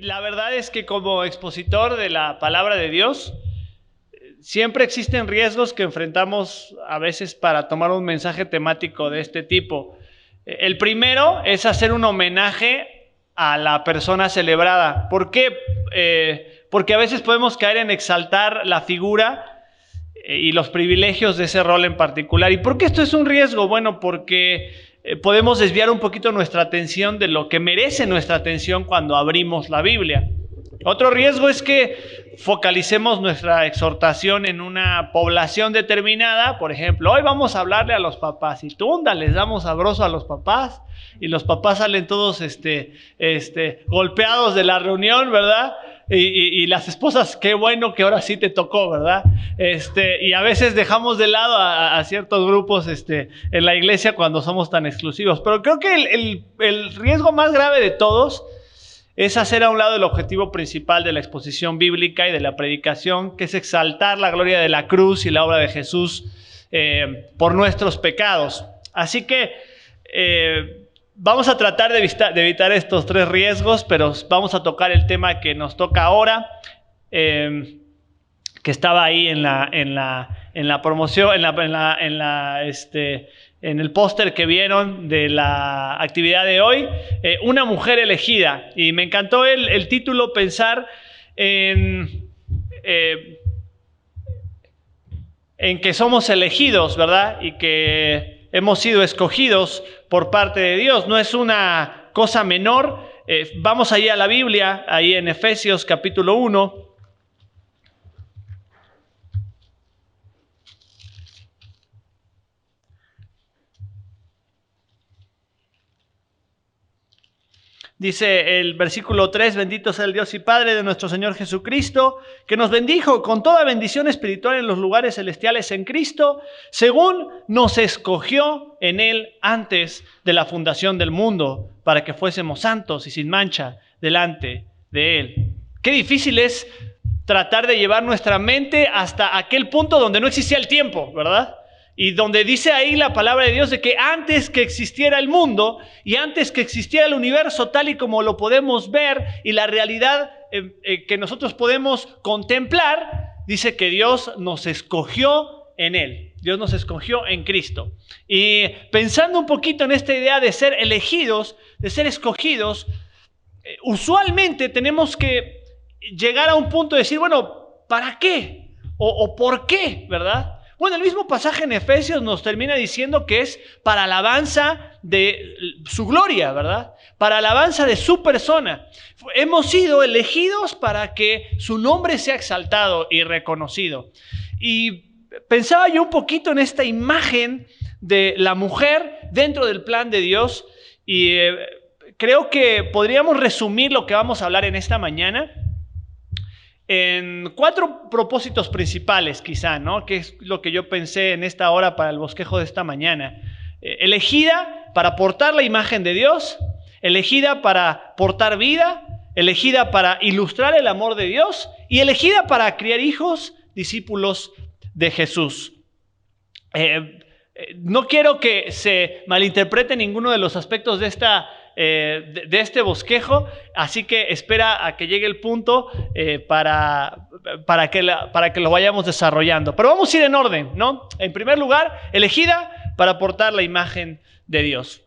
La verdad es que como expositor de la palabra de Dios, siempre existen riesgos que enfrentamos a veces para tomar un mensaje temático de este tipo. El primero es hacer un homenaje a la persona celebrada. ¿Por qué? Porque a veces podemos caer en exaltar la figura y los privilegios de ese rol en particular. ¿Y por qué esto es un riesgo? Bueno, porque podemos desviar un poquito nuestra atención de lo que merece nuestra atención cuando abrimos la Biblia. Otro riesgo es que focalicemos nuestra exhortación en una población determinada. Por ejemplo, hoy vamos a hablarle a los papás y tunda, les damos sabroso a los papás y los papás salen todos golpeados de la reunión, ¿verdad? Y las esposas, qué bueno que ahora sí te tocó, ¿verdad? Y a veces dejamos de lado a ciertos grupos en la iglesia cuando somos tan exclusivos. Pero creo que el riesgo más grave de todos es hacer a un lado el objetivo principal de la exposición bíblica y de la predicación, que es exaltar la gloria de la cruz y la obra de Jesús por nuestros pecados. Así que vamos a tratar de evitar estos tres riesgos, pero vamos a tocar el tema que nos toca ahora, que estaba ahí en la promoción, en el póster que vieron de la actividad de hoy, una mujer elegida. Y me encantó el título, pensar en que somos elegidos, ¿verdad? Y que hemos sido escogidos por parte de Dios. No es una cosa menor. Vamos allí a la Biblia, ahí en Efesios capítulo 1. Dice el versículo 3, bendito sea el Dios y Padre de nuestro Señor Jesucristo, que nos bendijo con toda bendición espiritual en los lugares celestiales en Cristo, según nos escogió en Él antes de la fundación del mundo, para que fuésemos santos y sin mancha delante de Él. Qué difícil es tratar de llevar nuestra mente hasta aquel punto donde no existía el tiempo, ¿verdad? Y donde dice ahí la palabra de Dios de que antes que existiera el mundo y antes que existiera el universo tal y como lo podemos ver y la realidad que nosotros podemos contemplar, dice que Dios nos escogió en Él. Dios nos escogió en Cristo. Y pensando un poquito en esta idea de ser elegidos, de ser escogidos, usualmente tenemos que llegar a un punto de decir, bueno, ¿para qué? ¿O por qué? ¿Verdad? Bueno, el mismo pasaje en Efesios nos termina diciendo que es para alabanza de su gloria, ¿verdad? Para alabanza de su persona. Hemos sido elegidos para que su nombre sea exaltado y reconocido. Y pensaba yo un poquito en esta imagen de la mujer dentro del plan de Dios y creo que podríamos resumir lo que vamos a hablar en esta mañana en 4 propósitos principales, quizá, ¿no? Que es lo que yo pensé en esta hora para el bosquejo de esta mañana. Elegida para portar la imagen de Dios, elegida para portar vida, elegida para ilustrar el amor de Dios y elegida para criar hijos, discípulos de Jesús. No quiero que se malinterprete ninguno de los aspectos de este bosquejo, así que espera a que llegue el punto para que lo vayamos desarrollando. Pero vamos a ir en orden, ¿no? En primer lugar, elegida para portar la imagen de Dios.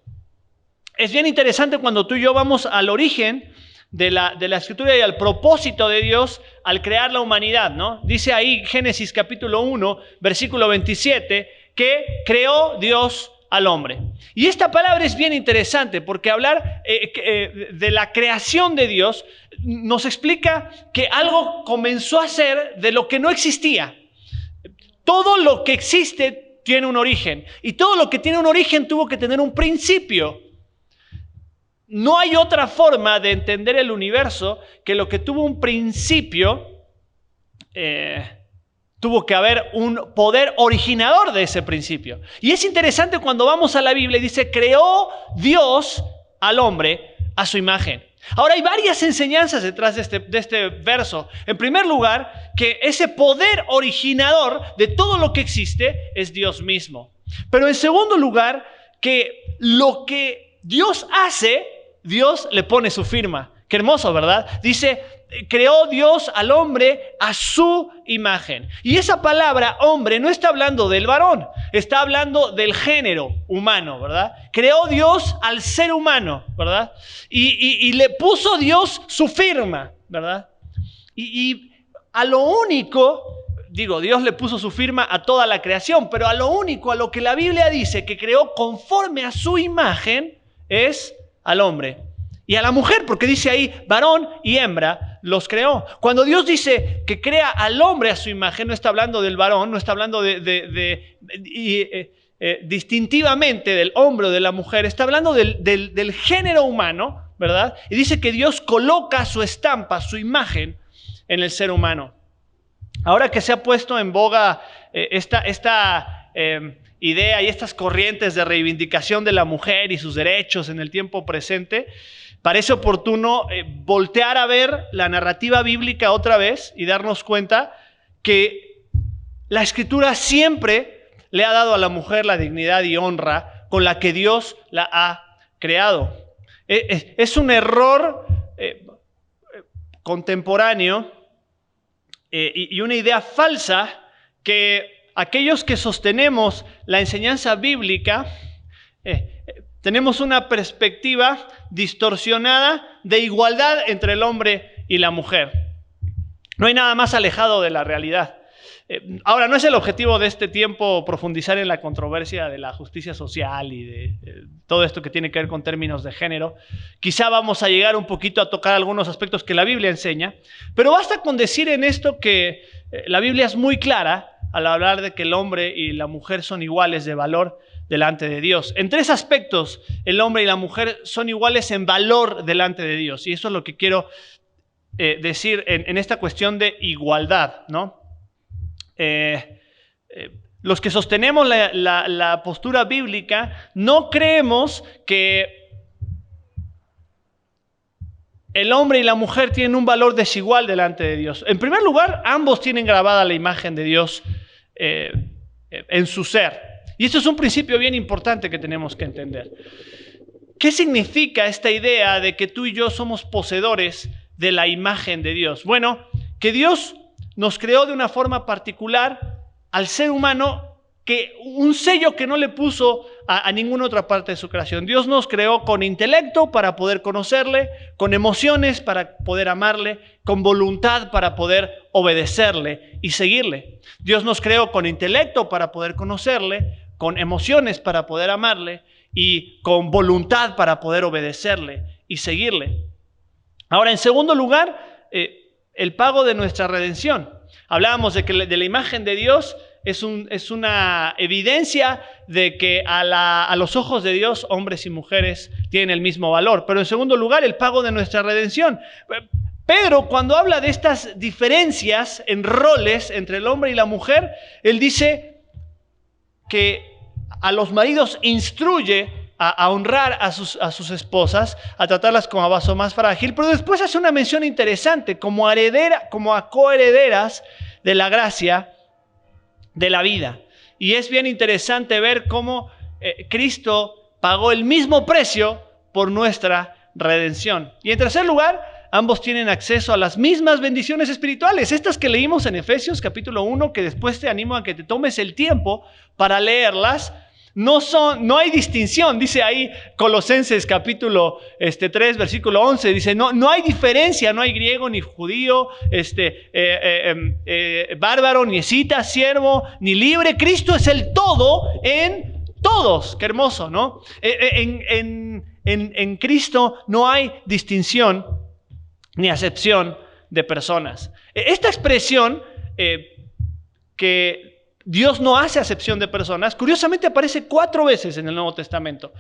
Es bien interesante cuando tú y yo vamos al origen de la escritura y al propósito de Dios al crear la humanidad, ¿no? Dice ahí Génesis capítulo 1, versículo 27, que creó Dios al hombre. Y esta palabra es bien interesante porque hablar de la creación de Dios nos explica que algo comenzó a ser de lo que no existía. Todo lo que existe tiene un origen y todo lo que tiene un origen tuvo que tener un principio. No hay otra forma de entender el universo que lo que tuvo un principio tuvo que haber un poder originador de ese principio. Y es interesante cuando vamos a la Biblia y dice, creó Dios al hombre a su imagen. Ahora hay varias enseñanzas detrás de este verso. En primer lugar, que ese poder originador de todo lo que existe es Dios mismo. Pero en segundo lugar, que lo que Dios hace, Dios le pone su firma. Qué hermoso, ¿verdad? Dice, creó Dios al hombre a su imagen. Y esa palabra hombre no está hablando del varón, está hablando del género humano, ¿verdad? Creó Dios al ser humano, ¿verdad? Y le puso Dios su firma, ¿verdad? Y a lo único, digo, Dios le puso su firma a toda la creación, pero a lo único, a lo que la Biblia dice que creó conforme a su imagen, es al hombre. Y a la mujer, porque dice ahí, varón y hembra los creó. Cuando Dios dice que crea al hombre a su imagen, no está hablando del varón, no está hablando distintivamente del hombre o de la mujer, está hablando del género humano, ¿verdad? Y dice que Dios coloca su estampa, su imagen en el ser humano. Ahora que se ha puesto en boga esta idea y estas corrientes de reivindicación de la mujer y sus derechos en el tiempo presente, parece oportuno voltear a ver la narrativa bíblica otra vez y darnos cuenta que la Escritura siempre le ha dado a la mujer la dignidad y honra con la que Dios la ha creado. Es un error contemporáneo y una idea falsa que aquellos que sostenemos la enseñanza bíblica tenemos una perspectiva distorsionada de igualdad entre el hombre y la mujer. No hay nada más alejado de la realidad. Ahora, no es el objetivo de este tiempo profundizar en la controversia de la justicia social y de todo esto que tiene que ver con términos de género. Quizá vamos a llegar un poquito a tocar algunos aspectos que la Biblia enseña, pero basta con decir en esto que la Biblia es muy clara al hablar de que el hombre y la mujer son iguales de valor delante de Dios. En tres aspectos, el hombre y la mujer son iguales en valor delante de Dios. Y eso es lo que quiero decir en esta cuestión de igualdad, ¿no? Los que sostenemos la postura bíblica no creemos que el hombre y la mujer tienen un valor desigual delante de Dios. En primer lugar, ambos tienen grabada la imagen de Dios en su ser. Y esto es un principio bien importante que tenemos que entender. ¿Qué significa esta idea de que tú y yo somos poseedores de la imagen de Dios? Bueno, que Dios nos creó de una forma particular al ser humano, un sello que no le puso a ninguna otra parte de su creación. Dios nos creó con intelecto para poder conocerle, con emociones para poder amarle, con voluntad para poder obedecerle y seguirle. Dios nos creó con intelecto para poder conocerle, con emociones para poder amarle y con voluntad para poder obedecerle y seguirle. Ahora, en segundo lugar, el pago de nuestra redención. Hablábamos de que de la imagen de Dios es una evidencia de que a los ojos de Dios hombres y mujeres tienen el mismo valor. Pero en segundo lugar, el pago de nuestra redención. Pedro, cuando habla de estas diferencias en roles entre el hombre y la mujer, él dice que a los maridos instruye a honrar a sus esposas, a tratarlas como a vaso más frágil, pero después hace una mención interesante, como a coherederas de la gracia de la vida. Y es bien interesante ver cómo Cristo pagó el mismo precio por nuestra redención. Y en tercer lugar, ambos tienen acceso a las mismas bendiciones espirituales, estas que leímos en Efesios capítulo 1, que después te animo a que te tomes el tiempo para leerlas. No hay distinción, dice ahí Colosenses capítulo 3, versículo 11, dice, no hay diferencia, no hay griego ni judío, bárbaro, ni escita, siervo, ni libre. Cristo es el todo en todos. Qué hermoso, ¿no? En Cristo no hay distinción ni acepción de personas. Esta expresión que Dios no hace acepción de personas, curiosamente aparece 4 veces en el Nuevo Testamento.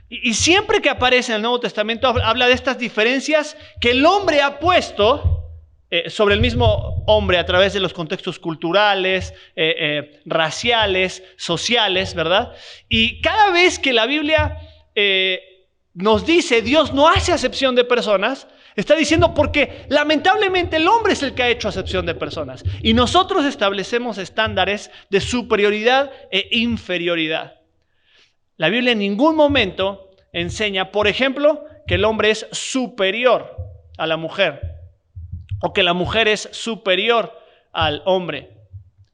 Y siempre que aparece en el Nuevo Testamento habla de estas diferencias que el hombre ha puesto sobre el mismo hombre a través de los contextos culturales, raciales, sociales, ¿verdad? Y cada vez que la Biblia nos dice Dios no hace acepción de personas, está diciendo porque lamentablemente el hombre es el que ha hecho acepción de personas y nosotros establecemos estándares de superioridad e inferioridad. La Biblia en ningún momento enseña, por ejemplo, que el hombre es superior a la mujer, o que la mujer es superior al hombre.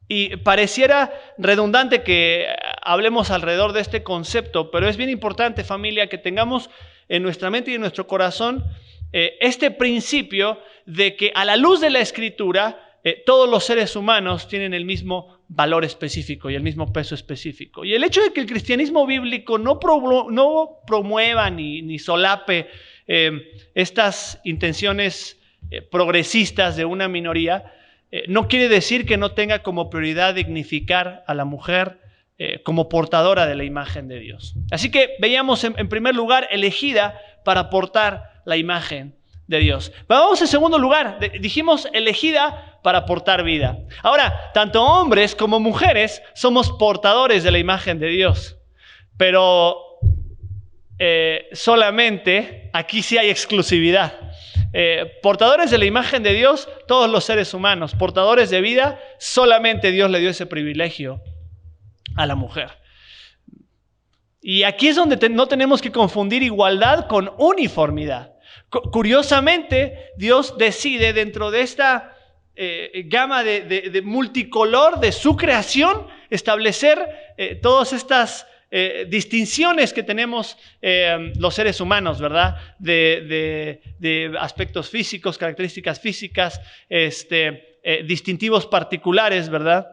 Y pareciera redundante que hablemos alrededor de este concepto, pero es bien importante, familia, que tengamos en nuestra mente y en nuestro corazón este principio de que a la luz de la Escritura todos los seres humanos tienen el mismo valor específico y el mismo peso específico. Y el hecho de que el cristianismo bíblico no promueva ni solape estas intenciones progresistas de una minoría, no quiere decir que no tenga como prioridad dignificar a la mujer como portadora de la imagen de Dios. Así que veíamos en primer lugar elegida para portar la imagen de Dios. Pero vamos en segundo lugar, dijimos elegida para portar vida. Ahora, tanto hombres como mujeres somos portadores de la imagen de Dios, pero solamente aquí sí hay exclusividad. Portadores de la imagen de Dios, todos los seres humanos. Portadores de vida, solamente Dios le dio ese privilegio a la mujer. Y aquí es donde no tenemos que confundir igualdad con uniformidad. Curiosamente, Dios decide dentro de esta gama de multicolor de su creación establecer todas estas distinciones que tenemos los seres humanos, ¿verdad? De aspectos físicos, características físicas, distintivos particulares, ¿verdad?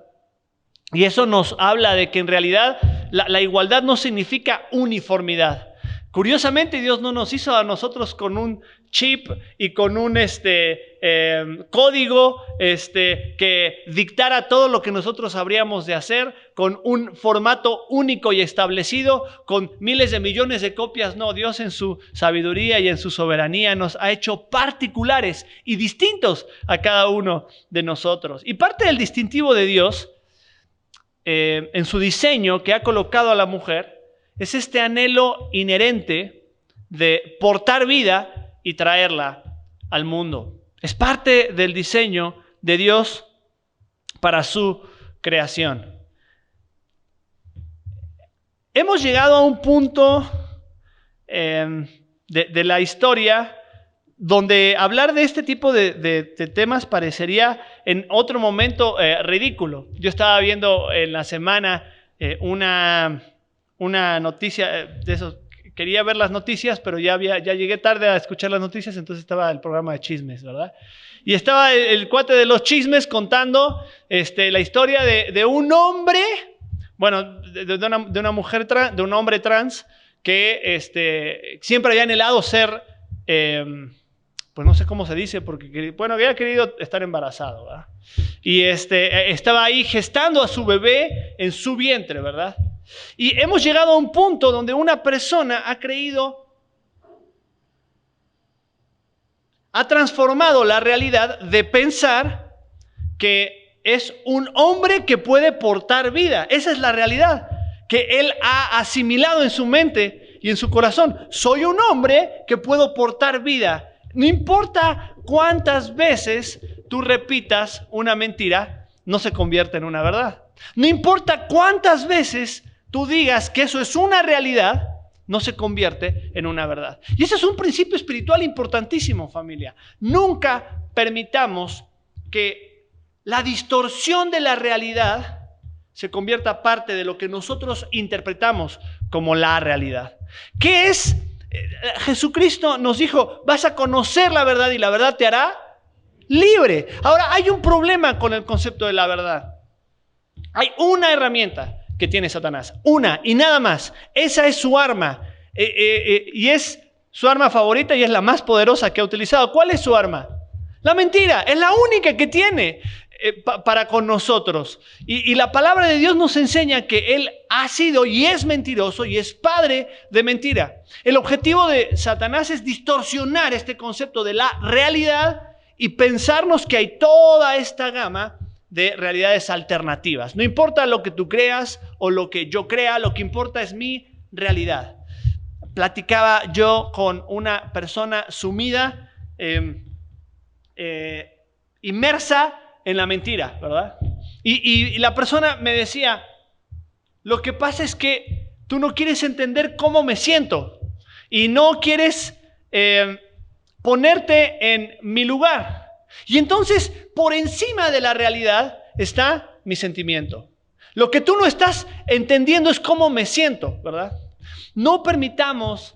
Y eso nos habla de que en realidad la igualdad no significa uniformidad. Curiosamente, Dios no nos hizo a nosotros con un chip y con un código que dictara todo lo que nosotros habríamos de hacer, con un formato único y establecido, con miles de millones de copias. No, Dios en su sabiduría y en su soberanía nos ha hecho particulares y distintos a cada uno de nosotros. Y parte del distintivo de Dios en su diseño que ha colocado a la mujer es este anhelo inherente de portar vida y traerla al mundo. Es parte del diseño de Dios para su creación. Hemos llegado a un punto de la historia donde hablar de este tipo de temas parecería en otro momento ridículo. Yo estaba viendo en la semana una noticia de eso. Quería ver las noticias, pero ya llegué tarde a escuchar las noticias, entonces estaba el programa de chismes, ¿verdad? Y estaba el cuate de los chismes contando la historia de un hombre, bueno, de una mujer, de un hombre trans que siempre había anhelado ser, pues no sé cómo se dice, porque bueno, había querido estar embarazado, ¿verdad? Y estaba ahí gestando a su bebé en su vientre, ¿verdad? Y hemos llegado a un punto donde una persona ha transformado la realidad de pensar que es un hombre que puede portar vida. Esa es la realidad que él ha asimilado en su mente y en su corazón. Soy un hombre que puedo portar vida. No importa cuántas veces tú repitas una mentira, no se convierte en una verdad. No importa cuántas veces tú digas que eso es una realidad, no se convierte en una verdad. Y ese es un principio espiritual importantísimo, familia. Nunca permitamos que la distorsión de la realidad se convierta parte de lo que nosotros interpretamos como la realidad. ¿Qué es? Jesucristo nos dijo, vas a conocer la verdad y la verdad te hará libre. Ahora, hay un problema con el concepto de la verdad. Hay una herramienta que tiene Satanás, una y nada más. Esa es su arma y es su arma favorita y es la más poderosa que ha utilizado. ¿Cuál es su arma? La mentira, es la única que tiene para con nosotros. Y la palabra de Dios nos enseña que Él ha sido y es mentiroso y es padre de mentira. El objetivo de Satanás es distorsionar este concepto de la realidad y pensarnos que hay toda esta gama de realidades alternativas. No importa lo que tú creas o lo que yo crea, lo que importa es mi realidad. Platicaba yo con una persona sumida, inmersa en la mentira, ¿verdad? Y la persona me decía, lo que pasa es que tú no quieres entender cómo me siento y no quieres ponerte en mi lugar. Y entonces, por encima de la realidad está mi sentimiento. Lo que tú no estás entendiendo es cómo me siento, ¿verdad? No permitamos,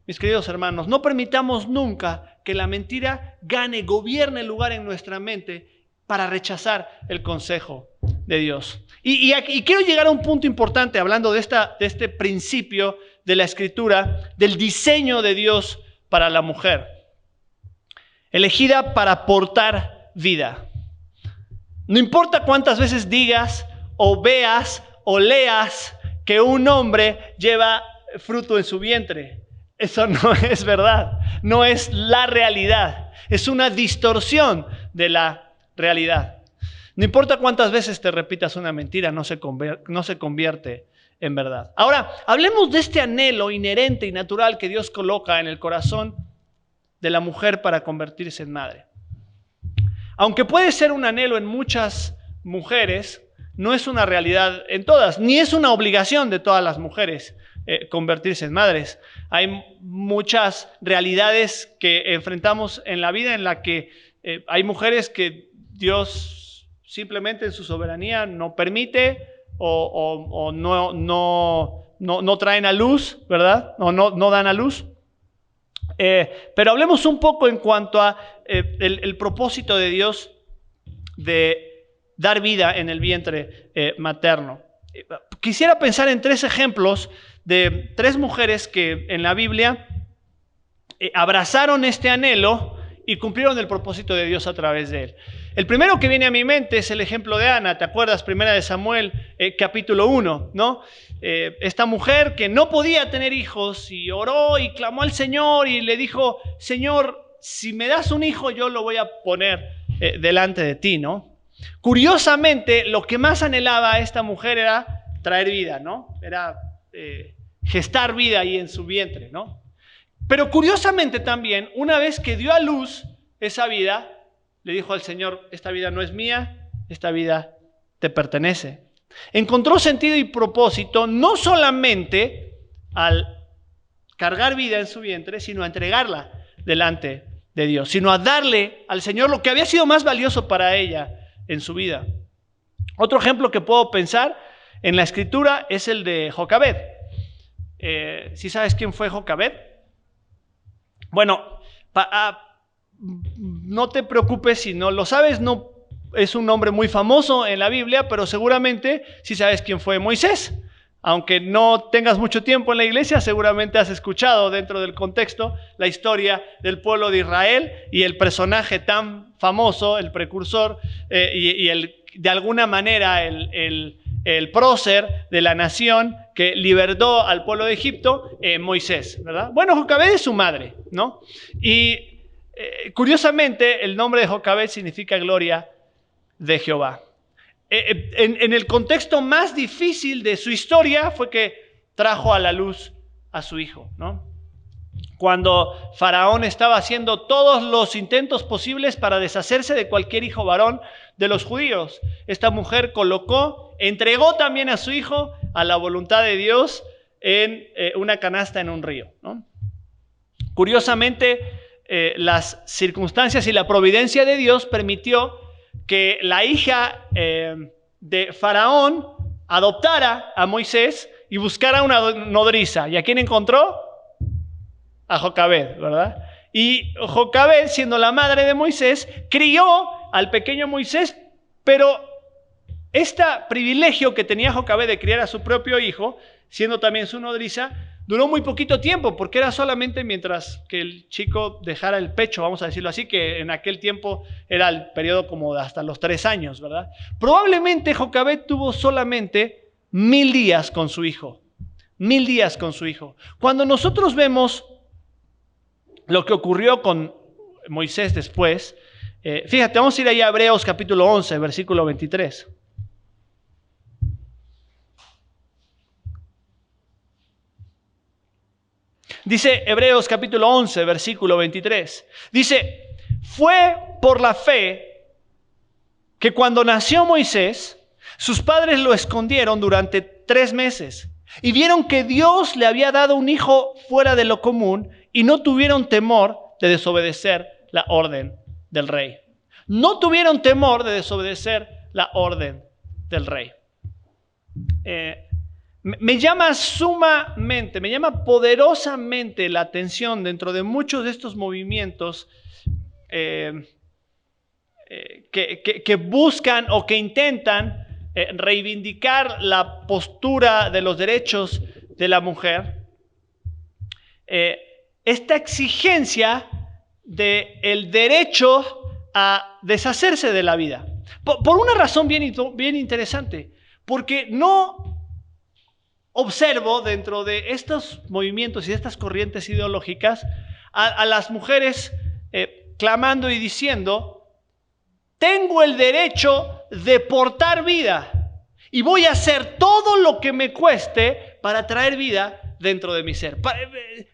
mis queridos hermanos, no permitamos nunca que la mentira gobierne el lugar en nuestra mente para rechazar el consejo de Dios. Y quiero llegar a un punto importante hablando de este principio de la Escritura, del diseño de Dios para la mujer, elegida para portar vida. No importa cuántas veces digas o veas o leas que un hombre lleva fruto en su vientre. Eso no es verdad, no es la realidad, es una distorsión de la realidad. No importa cuántas veces te repitas una mentira, no se convierte en verdad. Ahora, hablemos de este anhelo inherente y natural que Dios coloca en el corazón de la mujer para convertirse en madre. Aunque puede ser un anhelo en muchas mujeres, no es una realidad en todas, ni es una obligación de todas las mujeres convertirse en madres. Hay muchas realidades que enfrentamos en la vida en la que hay mujeres que Dios simplemente en su soberanía no permite o no traen a luz, ¿verdad? O no dan a luz. Pero hablemos un poco en cuanto a el propósito de Dios de dar vida en el vientre materno. Quisiera pensar en 3 ejemplos de 3 mujeres que en la Biblia abrazaron este anhelo y cumplieron el propósito de Dios a través de él. El primero que viene a mi mente es el ejemplo de Ana. ¿Te acuerdas? Primera de Samuel, capítulo 1, ¿no? Esta mujer que no podía tener hijos y oró y clamó al Señor y le dijo, Señor, si me das un hijo, yo lo voy a poner delante de ti, ¿no? Curiosamente, lo que más anhelaba esta mujer era traer vida, ¿no? Era gestar vida ahí en su vientre, ¿no? Pero curiosamente también, una vez que dio a luz esa vida, le dijo al Señor, esta vida no es mía, esta vida te pertenece. Encontró sentido y propósito no solamente al cargar vida en su vientre, sino a entregarla delante de Dios, sino a darle al Señor lo que había sido más valioso para ella en su vida. Otro ejemplo que puedo pensar en la Escritura es el de Jocabed. ¿Sí sabes quién fue Jocabed? Bueno, no te preocupes si no lo sabes, no es un nombre muy famoso en la Biblia, pero seguramente sí sabes quién fue Moisés. Aunque no tengas mucho tiempo en la iglesia, seguramente has escuchado dentro del contexto la historia del pueblo de Israel y el personaje tan famoso, el precursor de alguna manera el prócer de la nación que libertó al pueblo de Egipto, Moisés, ¿verdad? Bueno, Jocabed es su madre, ¿no? Y curiosamente el nombre de Jocabed significa gloria de Jehová. En el contexto más difícil de su historia fue que trajo a la luz a su hijo, ¿no? Cuando Faraón estaba haciendo todos los intentos posibles para deshacerse de cualquier hijo varón de los judíos, esta mujer entregó también a su hijo a la voluntad de Dios en una canasta en un río, ¿no? Curiosamente, las circunstancias y la providencia de Dios permitió que la hija de Faraón adoptara a Moisés y buscara una nodriza. ¿Y a quién encontró? A Jocabed, ¿verdad? Y Jocabed, siendo la madre de Moisés, crió al pequeño Moisés, pero este privilegio que tenía Jocabed de criar a su propio hijo, siendo también su nodriza, duró muy poquito tiempo, porque era solamente mientras que el chico dejara el pecho, vamos a decirlo así, que en aquel tiempo era el periodo como de hasta los 3 años, ¿verdad? Probablemente Jocabed tuvo solamente 1000 días con su hijo. 1000 días con su hijo. Cuando nosotros vemos lo que ocurrió con Moisés después, fíjate, vamos a ir ahí a Hebreos capítulo 11, versículo 23. Dice Hebreos capítulo 11, versículo 23. Dice, fue por la fe que cuando nació Moisés, sus padres lo escondieron durante 3 meses y vieron que Dios le había dado un hijo fuera de lo común y no tuvieron temor de desobedecer la orden del rey. No tuvieron temor de desobedecer la orden del rey. Me llama poderosamente la atención dentro de muchos de estos movimientos que buscan o que intentan reivindicar la postura de los derechos de la mujer, esta exigencia del derecho a deshacerse de la vida. Por una razón bien interesante, porque no observo dentro de estos movimientos y de estas corrientes ideológicas a las mujeres clamando y diciendo: tengo el derecho de portar vida y voy a hacer todo lo que me cueste para traer vida dentro de mi ser.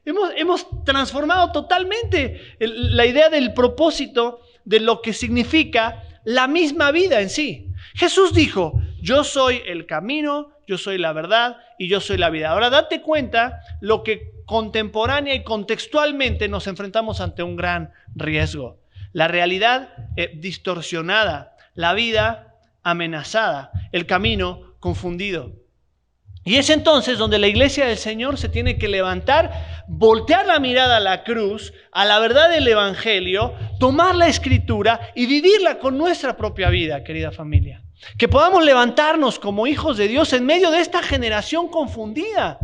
Hemos transformado totalmente la idea del propósito de lo que significa la misma vida en sí. Jesús dijo: yo soy el camino, yo soy la verdad y yo soy la vida. Ahora date cuenta lo que contemporánea y contextualmente nos enfrentamos ante un gran riesgo. La realidad distorsionada, la vida amenazada, el camino confundido. Y es entonces donde la iglesia del Señor se tiene que levantar, voltear la mirada a la cruz, a la verdad del evangelio, tomar la escritura y vivirla con nuestra propia vida, querida familia. Que podamos levantarnos como hijos de Dios en medio de esta generación confundida.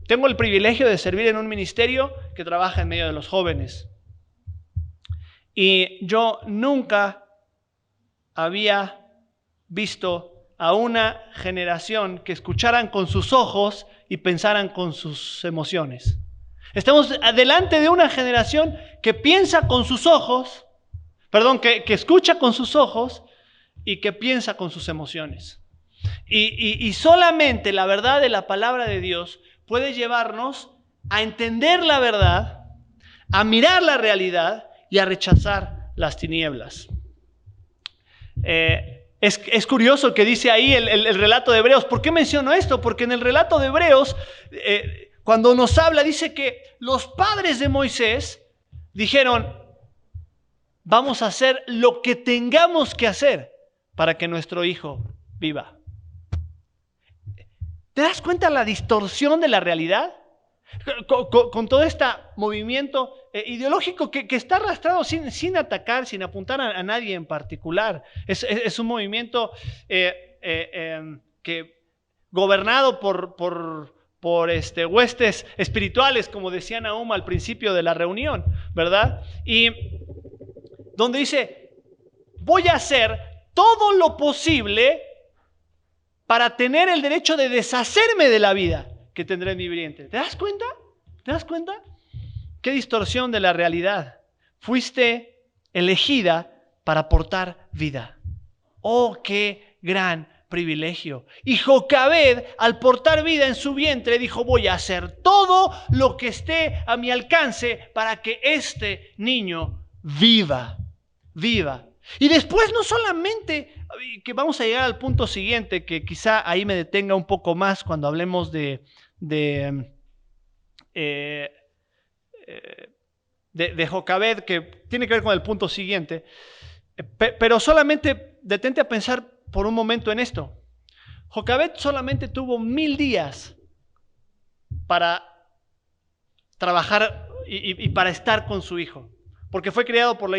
Tengo el privilegio de servir en un ministerio que trabaja en medio de los jóvenes. Y yo nunca había visto a una generación que escucharan con sus ojos y pensaran con sus emociones. Estamos delante de una generación que piensa con sus ojos, que escucha con sus ojos y que piensa con sus emociones. Y solamente la verdad de la palabra de Dios puede llevarnos a entender la verdad, a mirar la realidad y a rechazar las tinieblas. Es curioso que dice ahí el relato de Hebreos. ¿Por qué menciono esto? Porque en el relato de Hebreos, cuando nos habla, dice que los padres de Moisés dijeron: vamos a hacer lo que tengamos que hacer para que nuestro hijo viva. ¿Te das cuenta la distorsión de la realidad? Con todo este movimiento ideológico que está arrastrado sin atacar, sin apuntar a nadie en particular. Es un movimiento que gobernado por huestes espirituales, como decía Nahum al principio de la reunión, ¿verdad? Y donde dice: voy a hacer todo lo posible para tener el derecho de deshacerme de la vida que tendré en mi vientre. ¿Te das cuenta? ¿Te das cuenta? Qué distorsión de la realidad. Fuiste elegida para portar vida. ¡Oh, qué gran privilegio! Y Jocabed, al portar vida en su vientre, dijo: voy a hacer todo lo que esté a mi alcance para que este niño viva. Y después no solamente, que vamos a llegar al punto siguiente, que quizá ahí me detenga un poco más cuando hablemos de Jocabed, que tiene que ver con el punto siguiente, pero solamente detente a pensar por un momento en esto. Jocabed solamente tuvo 1000 días para trabajar y para estar con su hijo, porque fue criado por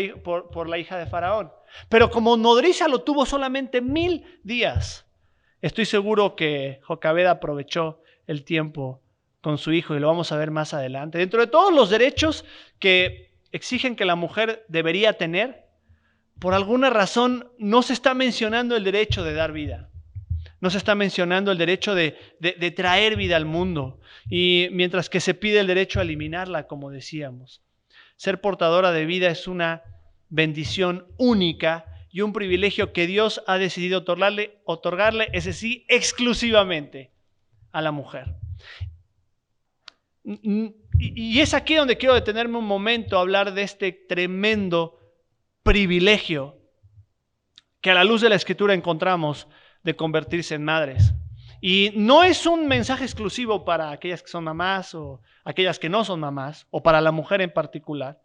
la hija de Faraón. Pero como nodriza lo tuvo solamente 1000 días. Estoy seguro que Jocabed aprovechó el tiempo con su hijo, y lo vamos a ver más adelante. Dentro de todos los derechos que exigen que la mujer debería tener, por alguna razón no se está mencionando el derecho de dar vida. No se está mencionando el derecho de traer vida al mundo. Y mientras que se pide el derecho a eliminarla, como decíamos. Ser portadora de vida es una bendición única y un privilegio que Dios ha decidido otorgarle, ese sí, exclusivamente a la mujer. Y es aquí donde quiero detenerme un momento a hablar de este tremendo privilegio que a la luz de la Escritura encontramos de convertirse en madres. Y no es un mensaje exclusivo para aquellas que son mamás o aquellas que no son mamás, o para la mujer en particular,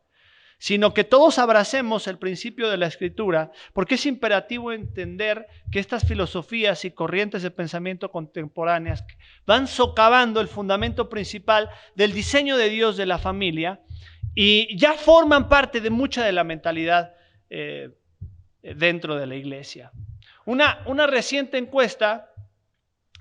sino que todos abracemos el principio de la Escritura, porque es imperativo entender que estas filosofías y corrientes de pensamiento contemporáneas van socavando el fundamento principal del diseño de Dios de la familia y ya forman parte de mucha de la mentalidad dentro de la iglesia. Una reciente encuesta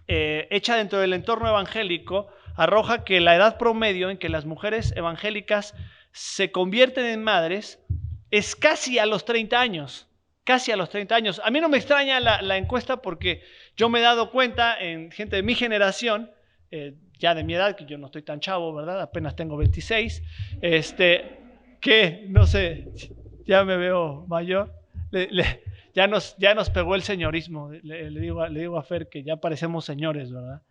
hecha dentro del entorno evangélico arroja que la edad promedio en que las mujeres evangélicas se convierten en madres es casi a los 30 años. Casi a los 30 años. A mí no me extraña la encuesta porque yo me he dado cuenta en gente de mi generación, ya de mi edad, que yo no estoy tan chavo, ¿verdad? Apenas tengo 26, que, no sé, ya me veo mayor, ya nos pegó el señorismo, le digo a Fer que ya parecemos señores, ¿verdad?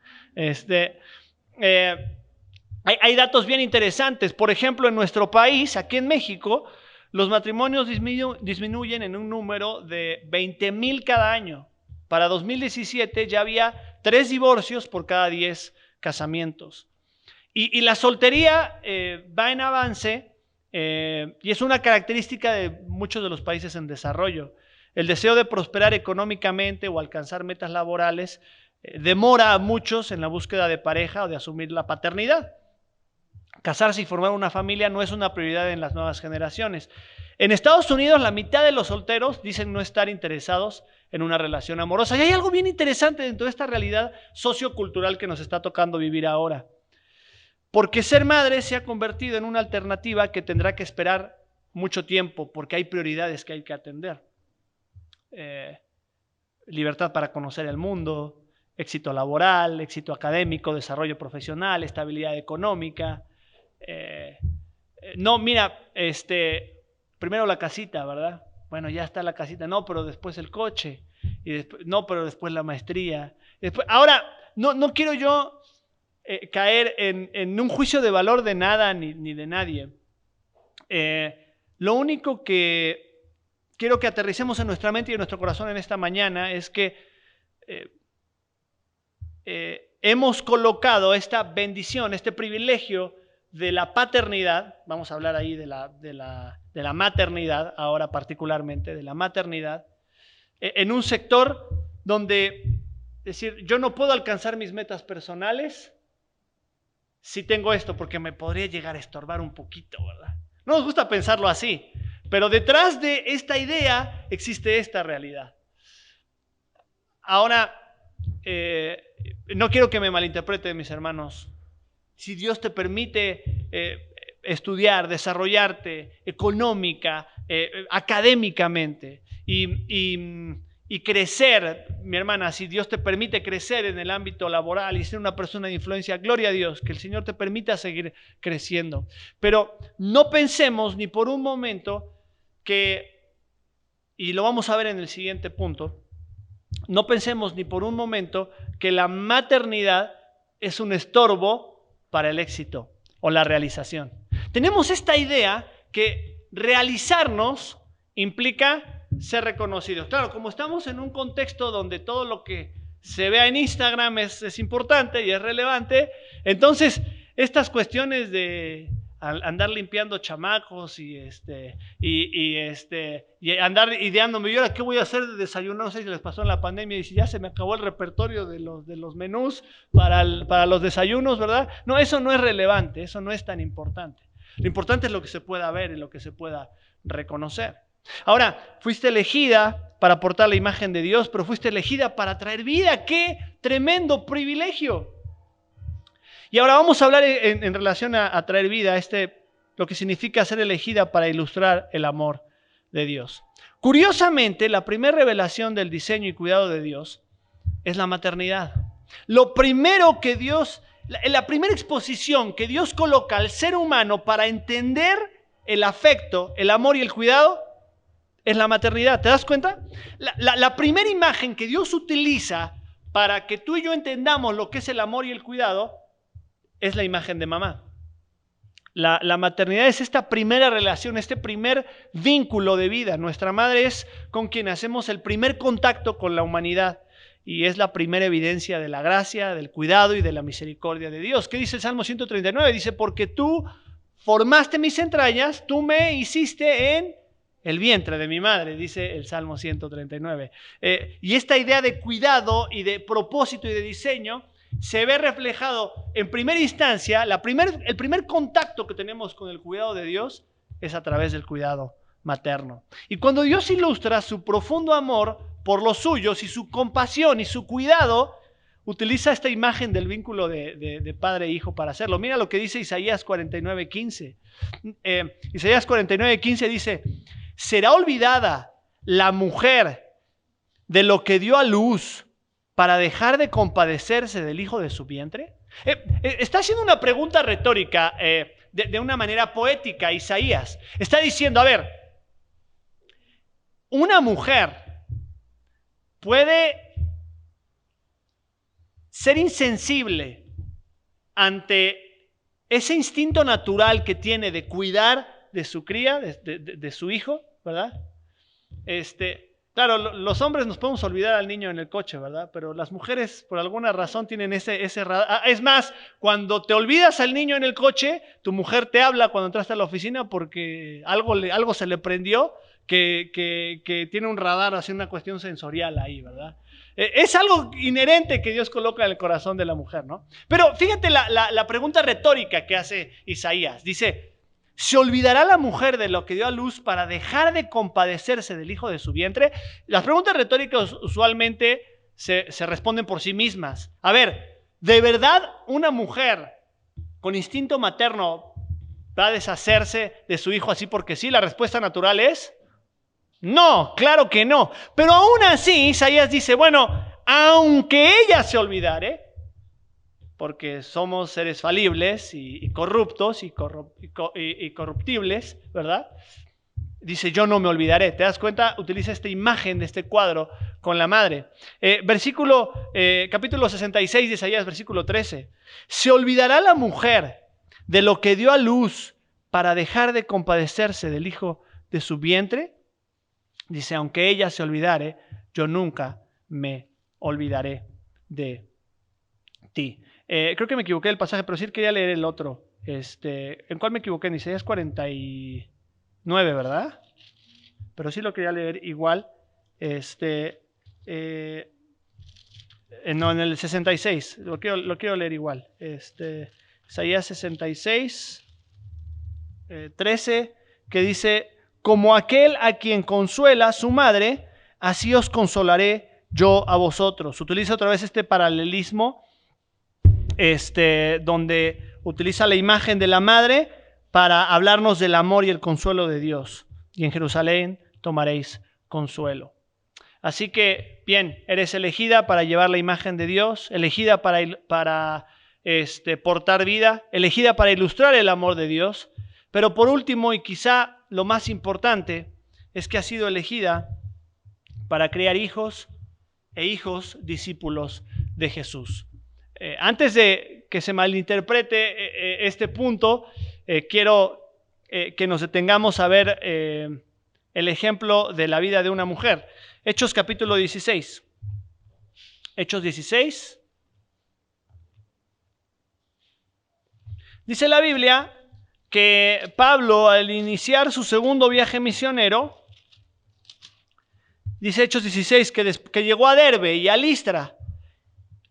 Hay datos bien interesantes. Por ejemplo, en nuestro país, aquí en México, los matrimonios disminuyen en un número de 20,000 cada año. Para 2017 ya había 3 divorcios por cada 10 casamientos. Y la soltería va en avance y es una característica de muchos de los países en desarrollo. El deseo de prosperar económicamente o alcanzar metas laborales demora a muchos en la búsqueda de pareja o de asumir la paternidad. Casarse y formar una familia no es una prioridad en las nuevas generaciones. En Estados Unidos, la mitad de los solteros dicen no estar interesados en una relación amorosa. Y hay algo bien interesante dentro de esta realidad sociocultural que nos está tocando vivir ahora. Porque ser madre se ha convertido en una alternativa que tendrá que esperar mucho tiempo, porque hay prioridades que hay que atender. Libertad para conocer el mundo, éxito laboral, éxito académico, desarrollo profesional, estabilidad económica. No, mira, primero la casita, ¿verdad? Bueno, ya está la casita, no, pero después el coche, y después, no, pero después la maestría. Ahora, no quiero yo caer en un juicio de valor de nada ni de nadie. Lo único que quiero que aterricemos en nuestra mente y en nuestro corazón en esta mañana es que hemos colocado esta bendición, este privilegio de la paternidad, vamos a hablar ahí de la maternidad, ahora particularmente de la maternidad, en un sector donde, es decir, yo no puedo alcanzar mis metas personales si tengo esto, porque me podría llegar a estorbar un poquito, ¿verdad? No nos gusta pensarlo así, pero detrás de esta idea existe esta realidad. Ahora, no quiero que me malinterpreten, mis hermanos. Si Dios te permite estudiar, desarrollarte económica, académicamente y crecer, mi hermana, si Dios te permite crecer en el ámbito laboral y ser una persona de influencia, gloria a Dios, que el Señor te permita seguir creciendo. Pero no pensemos ni por un momento que, y lo vamos a ver en el siguiente punto, no pensemos ni por un momento que la maternidad es un estorbo para el éxito o la realización. Tenemos esta idea que realizarnos implica ser reconocidos. Claro, como estamos en un contexto donde todo lo que se vea en Instagram es importante y es relevante, entonces estas cuestiones de andar limpiando chamacos y andar ideándome, ¿y ahora qué voy a hacer de desayuno? No sé si les pasó en la pandemia y si ya se me acabó el repertorio de los menús para los desayunos, ¿verdad? No, eso no es relevante, eso no es tan importante. Lo importante es lo que se pueda ver y lo que se pueda reconocer. Ahora, fuiste elegida para portar la imagen de Dios, pero fuiste elegida para traer vida. ¡Qué tremendo privilegio! Y ahora vamos a hablar en relación a traer vida, lo que significa ser elegida para ilustrar el amor de Dios. Curiosamente, la primera revelación del diseño y cuidado de Dios es la maternidad. Lo primero que Dios, la primera exposición que Dios coloca al ser humano para entender el afecto, el amor y el cuidado es la maternidad. ¿Te das cuenta? La primera imagen que Dios utiliza para que tú y yo entendamos lo que es el amor y el cuidado es la imagen de mamá. La maternidad es esta primera relación, este primer vínculo de vida. Nuestra madre es con quien hacemos el primer contacto con la humanidad. y es la primera evidencia de la gracia, del cuidado y de la misericordia de Dios. ¿Qué dice el Salmo 139? Dice, porque tú formaste mis entrañas, tú me hiciste en el vientre de mi madre, dice el Salmo 139. Y esta idea de cuidado y de propósito y de diseño se ve reflejado en primera instancia, el primer contacto que tenemos con el cuidado de Dios es a través del cuidado materno. Y cuando Dios ilustra su profundo amor por los suyos y su compasión y su cuidado, utiliza esta imagen del vínculo de padre e hijo para hacerlo. Mira lo que dice Isaías 49:15. Isaías 49:15 dice, ¿será olvidada la mujer de lo que dio a luz para dejar de compadecerse del hijo de su vientre? Está haciendo una pregunta retórica de una manera poética Isaías. Está diciendo, a ver, una mujer puede ser insensible ante ese instinto natural que tiene de cuidar de su cría, de su hijo, ¿verdad? Claro, los hombres nos podemos olvidar al niño en el coche, ¿verdad? Pero las mujeres, por alguna razón, tienen ese radar. Es más, cuando te olvidas al niño en el coche, tu mujer te habla cuando entraste a la oficina porque algo se le prendió que tiene un radar, hace una cuestión sensorial ahí, ¿verdad? Es algo inherente que Dios coloca en el corazón de la mujer, ¿no? Pero fíjate la pregunta retórica que hace Isaías. Dice, ¿se olvidará la mujer de lo que dio a luz para dejar de compadecerse del hijo de su vientre? Las preguntas retóricas usualmente se responden por sí mismas. A ver, ¿de verdad una mujer con instinto materno va a deshacerse de su hijo así porque sí? La respuesta natural es no, claro que no. Pero aún así, Isaías dice, bueno, aunque ella se olvidare, porque somos seres falibles y corruptos y corruptibles, ¿verdad? Dice, yo no me olvidaré. ¿Te das cuenta? Utiliza esta imagen de este cuadro con la madre. Capítulo 66 de Isaías, versículo 13. ¿Se olvidará la mujer de lo que dio a luz para dejar de compadecerse del hijo de su vientre? Dice, aunque ella se olvidare, yo nunca me olvidaré de ti. Creo que me equivoqué del pasaje, pero sí quería leer el otro. ¿En cuál me equivoqué? En Isaías 49, ¿verdad? Pero sí lo quería leer igual. No, en el 66. Lo quiero leer igual. Isaías 66, 13, que dice, como aquel a quien consuela su madre, así os consolaré yo a vosotros. Utiliza otra vez este paralelismo, donde utiliza la imagen de la madre para hablarnos del amor y el consuelo de Dios. Y en Jerusalén tomaréis consuelo. Así que, bien, eres elegida para llevar la imagen de Dios, elegida para portar vida, elegida para ilustrar el amor de Dios. Pero por último, y quizá lo más importante, es que ha sido elegida para criar hijos e hijos discípulos de Jesús. Antes de que se malinterprete este punto, quiero que nos detengamos a ver el ejemplo de la vida de una mujer. Hechos capítulo 16. Hechos 16. Dice la Biblia que Pablo, al iniciar su segundo viaje misionero, dice Hechos 16, que llegó a Derbe y a Listra.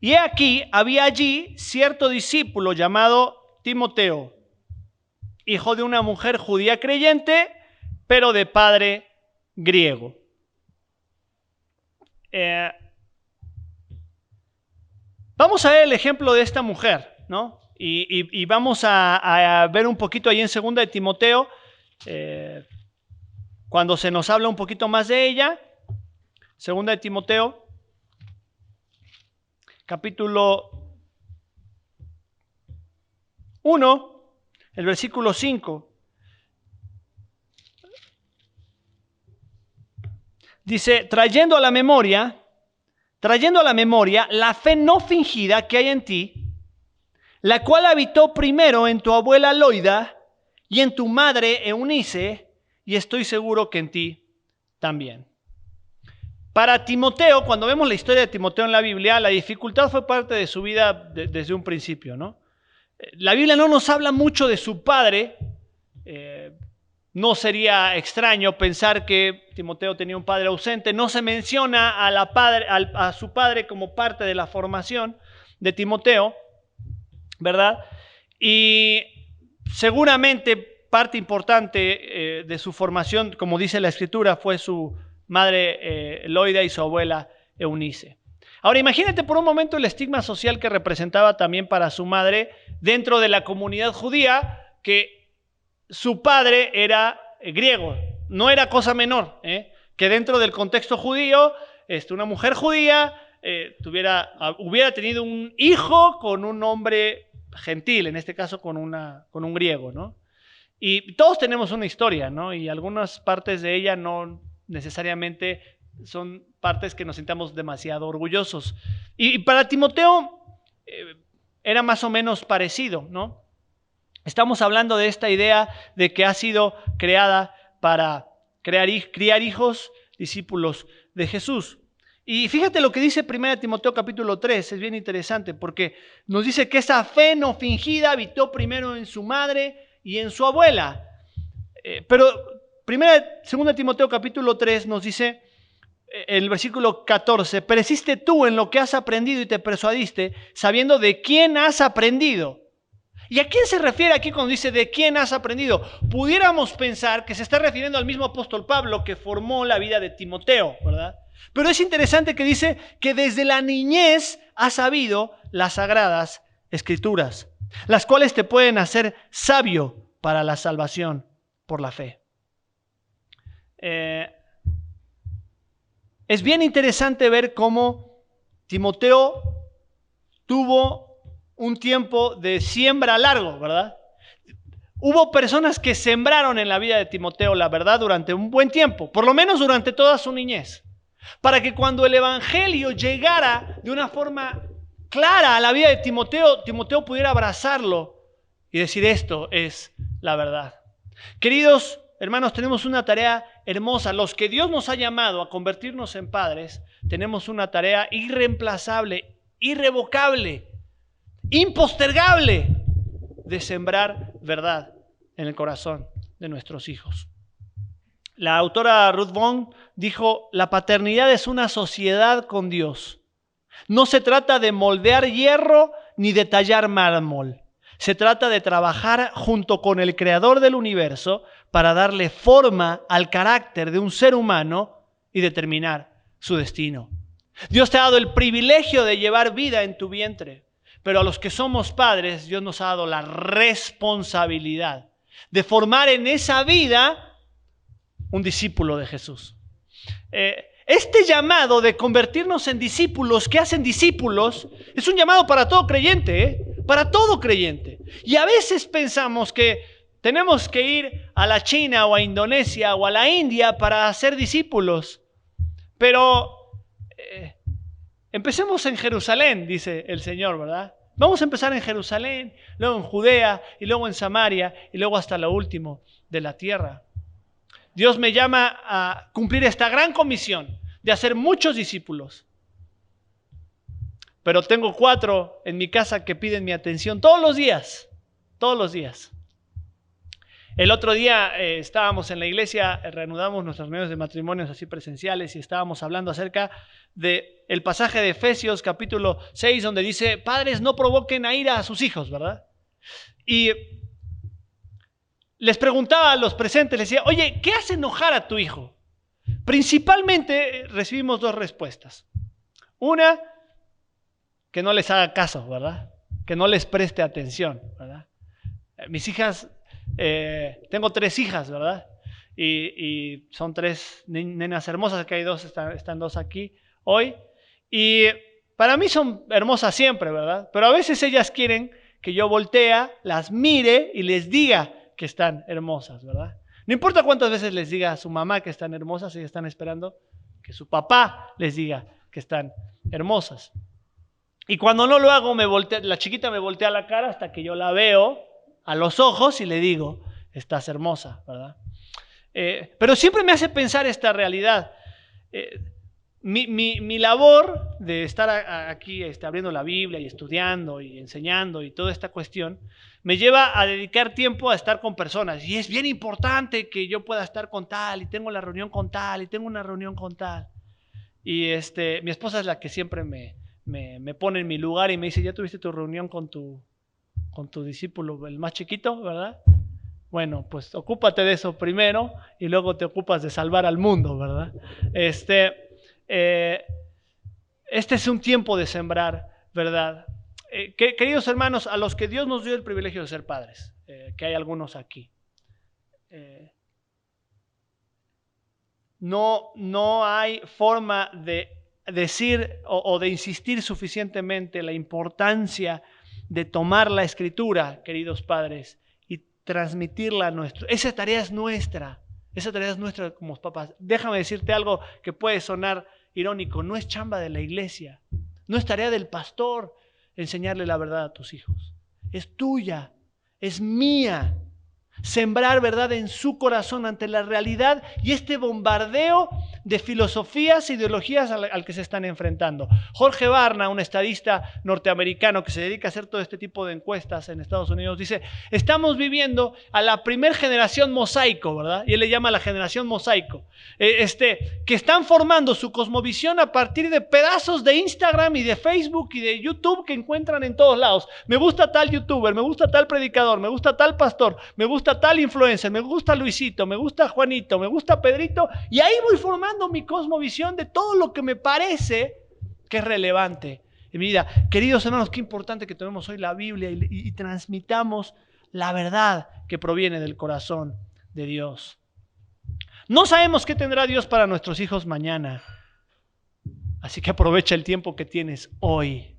Y aquí había allí cierto discípulo llamado Timoteo, hijo de una mujer judía creyente, pero de padre griego. Vamos a ver el ejemplo de esta mujer, ¿no? Y vamos a ver un poquito ahí en 2 de Timoteo, cuando se nos habla un poquito más de ella. 2 de Timoteo, capítulo 1, el versículo 5. Dice, trayendo a la memoria la fe no fingida que hay en ti, la cual habitó primero en tu abuela Loida y en tu madre Eunice, y estoy seguro que en ti también. Para Timoteo, cuando vemos la historia de Timoteo en la Biblia, la dificultad fue parte de su vida desde un principio, ¿no? La Biblia no nos habla mucho de su padre. No sería extraño pensar que Timoteo tenía un padre ausente. No se menciona a su padre como parte de la formación de Timoteo, ¿verdad? Y seguramente parte importante de su formación, como dice la Escritura, fue su madre Loida y su abuela Eunice. Ahora imagínate por un momento el estigma social que representaba también para su madre dentro de la comunidad judía, que su padre era griego. No era cosa menor, que dentro del contexto judío, una mujer judía hubiera tenido un hijo con un hombre gentil, en este caso con un griego, ¿no? Y todos tenemos una historia, ¿no? Y algunas partes de ella no necesariamente son partes que nos sintamos demasiado orgullosos. Y para Timoteo era más o menos parecido, ¿no? Estamos hablando de esta idea de que ha sido creada para criar hijos, discípulos de Jesús. Y fíjate lo que dice 1 Timoteo capítulo 3, es bien interesante porque nos dice que esa fe no fingida habitó primero en su madre y en su abuela. Pero 2 Timoteo capítulo 3 nos dice en el versículo 14, persiste tú en lo que has aprendido y te persuadiste, sabiendo de quién has aprendido. ¿Y a quién se refiere aquí cuando dice de quién has aprendido? Pudiéramos pensar que se está refiriendo al mismo apóstol Pablo que formó la vida de Timoteo, ¿verdad? Pero es interesante que dice que desde la niñez has sabido las sagradas escrituras, las cuales te pueden hacer sabio para la salvación por la fe. Es bien interesante ver cómo Timoteo tuvo un tiempo de siembra largo, ¿verdad? Hubo personas que sembraron en la vida de Timoteo la verdad durante un buen tiempo, por lo menos durante toda su niñez, para que cuando el evangelio llegara de una forma clara a la vida de Timoteo, Timoteo pudiera abrazarlo y decir esto es la verdad. Queridos hermanos, tenemos una tarea hermosa. Los que Dios nos ha llamado a convertirnos en padres, tenemos una tarea irreemplazable, irrevocable, impostergable de sembrar verdad en el corazón de nuestros hijos. La autora Ruth Bond dijo: la paternidad es una sociedad con Dios. No se trata de moldear hierro ni de tallar mármol. Se trata de trabajar junto con el Creador del universo para darle forma al carácter de un ser humano y determinar su destino. Dios te ha dado el privilegio de llevar vida en tu vientre, pero a los que somos padres, Dios nos ha dado la responsabilidad de formar en esa vida un discípulo de Jesús. Este llamado de convertirnos en discípulos que hacen discípulos es un llamado para todo creyente, para todo creyente. Y a veces pensamos que tenemos que ir a la China o a Indonesia o a la India para hacer discípulos. Pero empecemos en Jerusalén, dice el Señor, ¿verdad? Vamos a empezar en Jerusalén, luego en Judea y luego en Samaria y luego hasta lo último de la tierra. Dios me llama a cumplir esta gran comisión de hacer muchos discípulos. Pero tengo 4 en mi casa que piden mi atención todos los días, todos los días. El otro día estábamos en la iglesia, reanudamos nuestras reuniones de matrimonios así presenciales y estábamos hablando acerca del pasaje de Efesios capítulo 6 donde dice: padres, no provoquen a ira a sus hijos, ¿verdad? Y les preguntaba a los presentes, les decía: oye, ¿qué hace enojar a tu hijo? Principalmente recibimos 2 respuestas. Una, que no les haga caso, ¿verdad? Que no les preste atención, ¿verdad? Mis hijas, tengo 3 hijas, ¿verdad? Y son 3 nenas hermosas, que hay 2, están 2 aquí hoy. Y para mí son hermosas siempre, ¿verdad? Pero a veces ellas quieren que yo voltee, las mire y les diga que están hermosas, ¿verdad? No importa cuántas veces les diga a su mamá que están hermosas, ellas están esperando que su papá les diga que están hermosas. Y cuando no lo hago, la chiquita me voltea la cara hasta que yo la veo a los ojos y le digo: estás hermosa, ¿verdad? Pero siempre me hace pensar esta realidad. Mi labor de estar aquí abriendo la Biblia y estudiando y enseñando y toda esta cuestión me lleva a dedicar tiempo a estar con personas. Y es bien importante que yo pueda estar con tal, y tengo la reunión con tal, y tengo una reunión con tal. Y mi esposa es la que siempre me pone en mi lugar y me dice, ¿ya tuviste tu reunión con tu discípulo, el más chiquito, verdad? Bueno, pues ocúpate de eso primero y luego te ocupas de salvar al mundo, ¿verdad? Este es un tiempo de sembrar, ¿verdad? Queridos hermanos, a los que Dios nos dio el privilegio de ser padres, que hay algunos aquí, no hay forma de decir o de insistir suficientemente la importancia de tomar la Escritura, queridos padres, y transmitirla a nuestro. Esa tarea es nuestra como papás. Déjame decirte algo que puede sonar irónico, no es chamba de la iglesia, no es tarea del pastor enseñarle la verdad a tus hijos, es tuya, es mía. Sembrar verdad en su corazón ante la realidad y este bombardeo de filosofías e ideologías al que se están enfrentando. Jorge Barna, un estadista norteamericano que se dedica a hacer todo este tipo de encuestas en Estados Unidos, dice, estamos viviendo a la primer generación mosaico, ¿verdad? Y él le llama la generación mosaico, que están formando su cosmovisión a partir de pedazos de Instagram y de Facebook y de YouTube que encuentran en todos lados. Me gusta tal youtuber, me gusta tal predicador, me gusta tal pastor, me gusta tal influencer, me gusta Luisito, me gusta Juanito, me gusta Pedrito, y ahí voy formando mi cosmovisión de todo lo que me parece que es relevante en mi vida. Queridos hermanos, qué importante que tomemos hoy la Biblia y transmitamos la verdad que proviene del corazón de Dios. No sabemos qué tendrá Dios para nuestros hijos mañana, así que aprovecha el tiempo que tienes hoy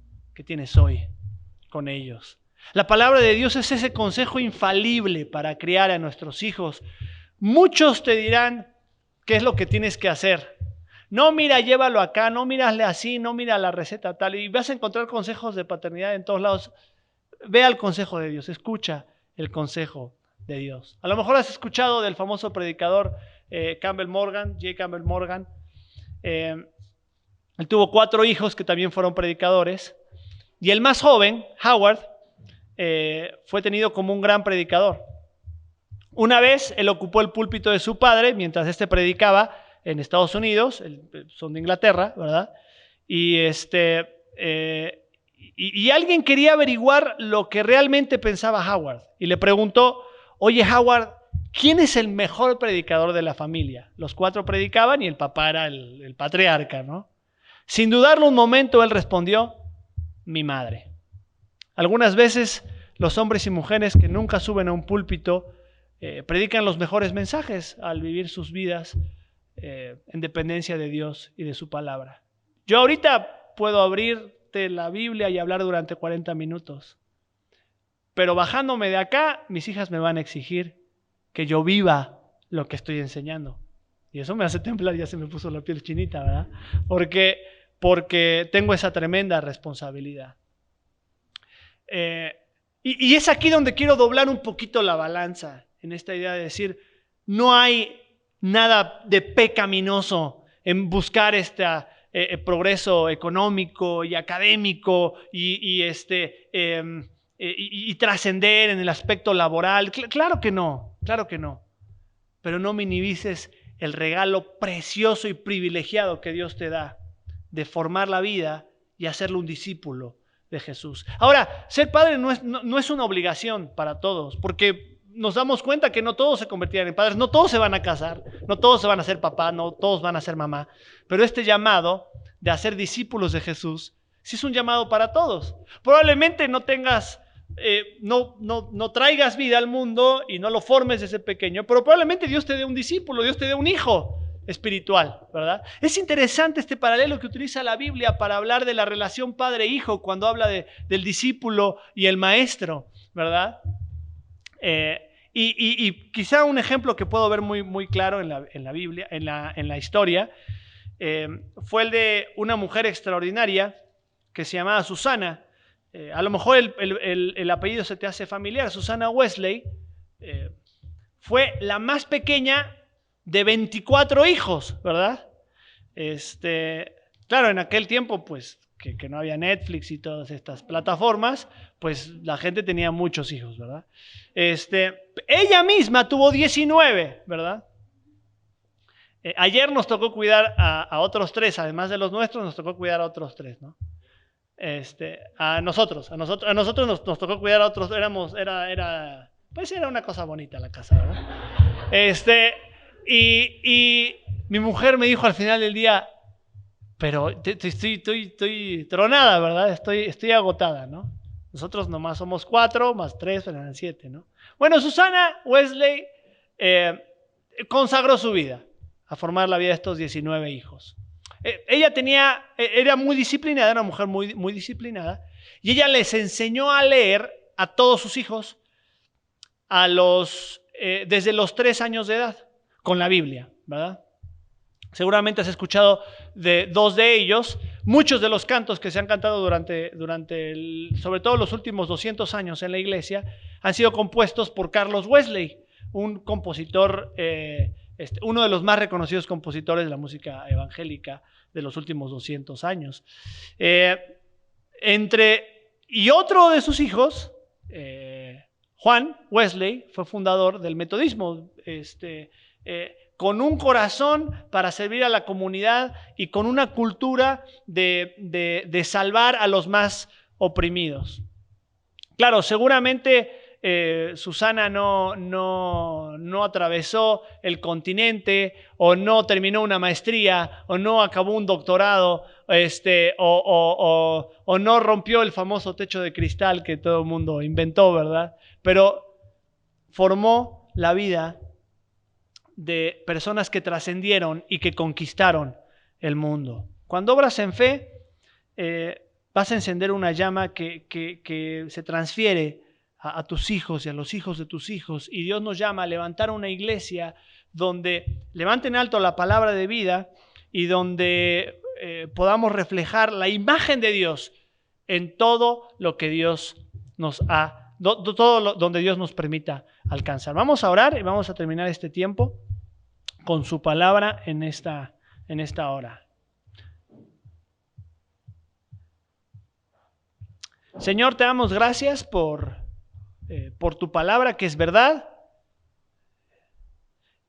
con ellos. La palabra de Dios es ese consejo infalible para criar a nuestros hijos. Muchos te dirán qué es lo que tienes que hacer. No, mira, llévalo acá, no mírale así, no mira la receta tal. Y vas a encontrar consejos de paternidad en todos lados. Ve al consejo de Dios, escucha el consejo de Dios. A lo mejor has escuchado del famoso predicador J. Campbell Morgan. Él tuvo 4 hijos que también fueron predicadores. Y el más joven, Howard, fue tenido como un gran predicador. Una vez él ocupó el púlpito de su padre mientras predicaba en Estados Unidos, son de Inglaterra, ¿verdad? Y alguien quería averiguar lo que realmente pensaba Howard y le preguntó, oye Howard, ¿quién es el mejor predicador de la familia? Los 4 predicaban y el papá era el patriarca, ¿no? Sin dudarlo un momento él respondió, mi madre. Algunas veces los hombres y mujeres que nunca suben a un púlpito predican los mejores mensajes al vivir sus vidas en dependencia de Dios y de su palabra. Yo ahorita puedo abrirte la Biblia y hablar durante 40 minutos, pero bajándome de acá, mis hijas me van a exigir que yo viva lo que estoy enseñando. Y eso me hace temblar, ya se me puso la piel chinita, ¿verdad? Porque tengo esa tremenda responsabilidad. Y es aquí donde quiero doblar un poquito la balanza, en esta idea de decir, no hay nada de pecaminoso en buscar este progreso económico y académico y trascender en el aspecto laboral. Claro que no, pero no minimices el regalo precioso y privilegiado que Dios te da de formar la vida y hacerlo un discípulo de Jesús. Ahora, ser padre no es una obligación para todos, porque nos damos cuenta que no todos se convertirán en padres, no todos se van a casar, no todos se van a ser papá, no todos van a ser mamá, pero este llamado de hacer discípulos de Jesús sí es un llamado para todos. Probablemente no tengas, no traigas vida al mundo y no lo formes desde pequeño, pero probablemente Dios te dé un discípulo, Dios te dé un hijo espiritual, ¿verdad? Es interesante este paralelo que utiliza la Biblia para hablar de la relación padre-hijo cuando habla del discípulo y el maestro, ¿verdad? Y quizá un ejemplo que puedo ver muy claro en la Biblia, en la historia, fue el de una mujer extraordinaria que se llamaba Susana. A lo mejor el apellido se te hace familiar. Susana Wesley fue la más pequeña de 24 hijos, ¿verdad? Claro, en aquel tiempo, pues, que no había Netflix y todas estas plataformas, pues la gente tenía muchos hijos, ¿verdad? Ella misma tuvo 19, ¿verdad? Ayer nos tocó cuidar a otros 3, además de los nuestros, nos tocó cuidar a otros 3, ¿no? A nosotros nos tocó cuidar a otros, pues era una cosa bonita la casa, ¿verdad? Y mi mujer me dijo al final del día, pero estoy tronada, ¿verdad? Estoy agotada, ¿no? Nosotros nomás somos 4, más 3, eran 7, ¿no? Bueno, Susana Wesley consagró su vida a formar la vida de estos 19 hijos. Ella era muy disciplinada, era una mujer muy, muy disciplinada, y ella les enseñó a leer a todos sus hijos desde los 3 años de edad, con la Biblia, ¿verdad? Seguramente has escuchado de 2 de ellos. Muchos de los cantos que se han cantado sobre todo los últimos 200 años en la iglesia, han sido compuestos por Carlos Wesley, un compositor, uno de los más reconocidos compositores de la música evangélica de los últimos 200 años. Y otro de sus hijos, Juan Wesley, fue fundador del metodismo, con un corazón para servir a la comunidad y con una cultura de salvar a los más oprimidos. Claro, seguramente Susana no atravesó el continente, o no terminó una maestría, o no acabó un doctorado, o no rompió el famoso techo de cristal que todo el mundo inventó, ¿verdad? Pero formó la vida de personas que trascendieron y que conquistaron el mundo. Cuando obras en fe, vas a encender una llama que se transfiere a tus hijos y a los hijos de tus hijos, y Dios nos llama a levantar una iglesia donde levanten alto la palabra de vida y donde podamos reflejar la imagen de Dios en todo lo que Dios nos ha, donde Dios nos permita alcanzar. Vamos a orar y vamos a terminar este tiempo con su palabra en esta hora. Señor, te damos gracias por tu palabra, que es verdad.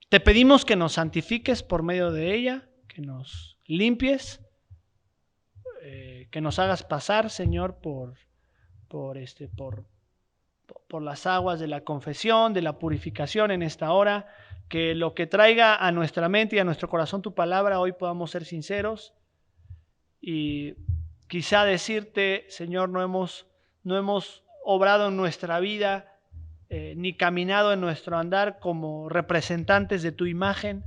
Te pedimos que nos santifiques por medio de ella, que nos limpies, que nos hagas pasar, Señor, por las aguas de la confesión, de la purificación en esta hora. Que lo que traiga a nuestra mente y a nuestro corazón tu palabra, hoy podamos ser sinceros y quizá decirte, Señor, no hemos obrado en nuestra vida ni caminado en nuestro andar como representantes de tu imagen.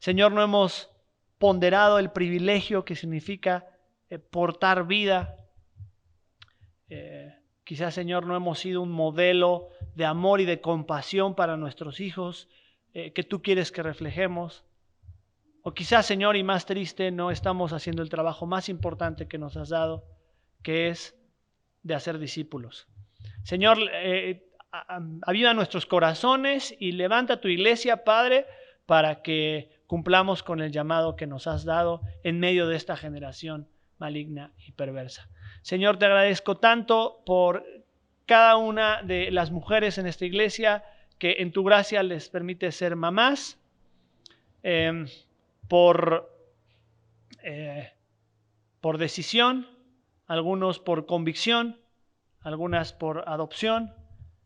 Señor, no hemos ponderado el privilegio que significa portar vida. Quizás, Señor, no hemos sido un modelo de amor y de compasión para nuestros hijos que tú quieres que reflejemos. O quizás, Señor, y más triste, no estamos haciendo el trabajo más importante que nos has dado, que es de hacer discípulos. Señor, aviva nuestros corazones y levanta tu iglesia, Padre, para que cumplamos con el llamado que nos has dado en medio de esta generación maligna y perversa. Señor, te agradezco tanto por cada una de las mujeres en esta iglesia que en tu gracia les permite ser mamás, por decisión, algunos por convicción, algunas por adopción.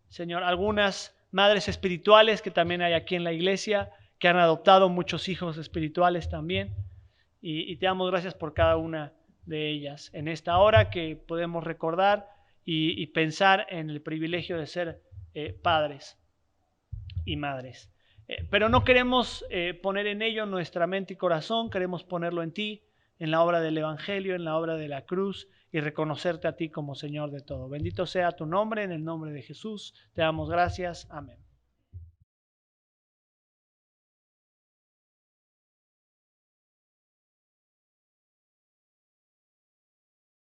Señor, algunas madres espirituales que también hay aquí en la iglesia, que han adoptado muchos hijos espirituales también. Y te damos gracias por cada una de ellas. En esta hora que podemos recordar y pensar en el privilegio de ser padres y madres. Pero no queremos poner en ello nuestra mente y corazón, queremos ponerlo en ti, en la obra del Evangelio, en la obra de la cruz, y reconocerte a ti como Señor de todo. Bendito sea tu nombre, en el nombre de Jesús. Te damos gracias. Amén.